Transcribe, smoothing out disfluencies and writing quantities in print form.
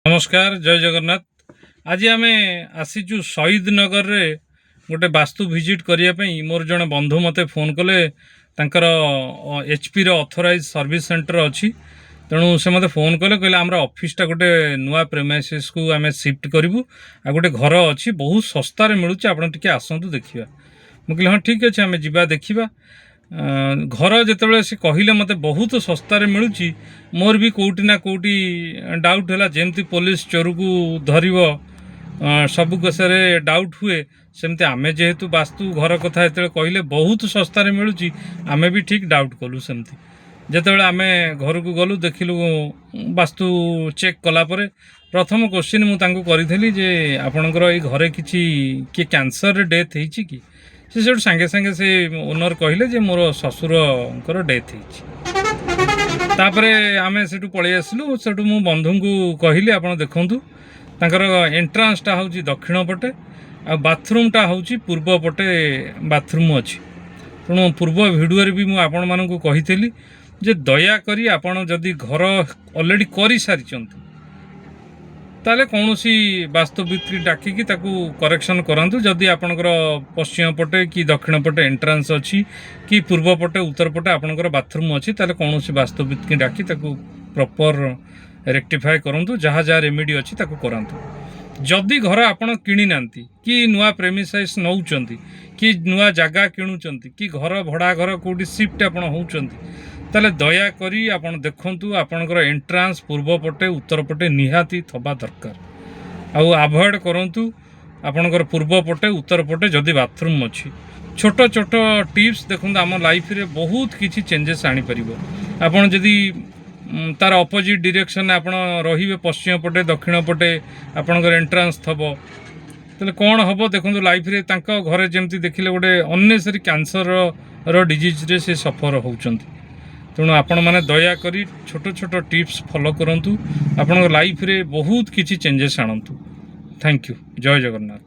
नमस्कार जय जगन्नाथ। आज आम आसीचु शहीद नगर रे गोटे वास्तु विजिट करने मोर जड़े बंधु मते फोन कले एचपी ऑथराइज सर्विस सेंटर अच्छी तेणु से मते फोन कले कहले आम ऑफिसटा गोटे नुआ प्रेमाइसिस को आम शिफ्ट करूँ आ गोटे घर अच्छी बहुत सस्तार मिलूँ आप आसतु देखा मुझे हाँ ठीक अच्छे आम जा देखा घर जिते से कहले मत बहुत सस्तार मिलूँ मोर भी कौटी ना कौटी डाउट है जमती पुलिस चोर को धर सब कसे डाउट हुए सेमती आम जेहेतु वास्तु घर कथा जो कहले बहुत सस्तार मिलूँ आम भी ठीक डाउट कलु सेमती जिते आम घर को गलु देखिलु वास्तु चेक कलापर प्रथम क्वेश्चन मुझे करी जे आपणकर ये घरे किसी कैंसर डेथ होती कि से सांगे सांगे से ओनर कहले जे मोर ससुर डेथ होतापर आम से पलि आसलु से मो बंधु को कहली आप देखूँ तर एंट्रांसटा हूँ दक्षिण पटे आ बाथरूमटा हूँ पूर्व पटे बाथरूम अच्छी तेणु पूर्व भिडियो भी मुझे आपण मानक कही जे दयाकोरी आपण जदि घर ऑलरेडी कर सारी ताले कौन सी वास्तुविद डाकिकी करेक्शन करातु जदि आपणकर पश्चिम पटे कि दक्षिण पटे एंट्रांस अच्छी कि पूर्व पटे उत्तर पटे आपणकर बाथरूम अच्छी ताले कौन सी वास्तुविद की डाकी प्रॉपर रेक्टिफाई करूँ जहाँ जहाँ रेमेडी अच्छी करातु जदि घर आपड़ किणी ना कि नुआ प्रेमिसाइज नौकरी कि नुआ जगह किणुंट कि घर भड़ा घर कौटी शिफ्ट आप ताले दयाकोरी आपण देखंतु आपणकर एंट्रांस पूर्व पटे उत्तर पटे निहाती थबा दरकार आउ अवॉइड करंतु आपणकर पूर्व पटे उत्तर पटे जदि बाथरूम अच्छी छोट छोट टिप्स देखंतु आम लाइफ रे बहुत किछि चेंजेस आनी परिबो आपण जदि तार अपोजिट डायरेक्शन आपण रहिबे पश्चिम पटे दक्षिण पटे आपणकर एंट्रांस थबो ताले कोन हबो देखंतु लाइफ रे तांका घरे जेमति देखिले गोटे अननेसेसरी कैंसर रो डिजीज रे से सफर होउचंती तेणु आपण मैंने दयाकोरी छोट छोट टिप्स फॉलो करंतु आपण लाइफ रे बहुत किछि चेंजेस आणंतु। Thank you. जय जगन्नाथ।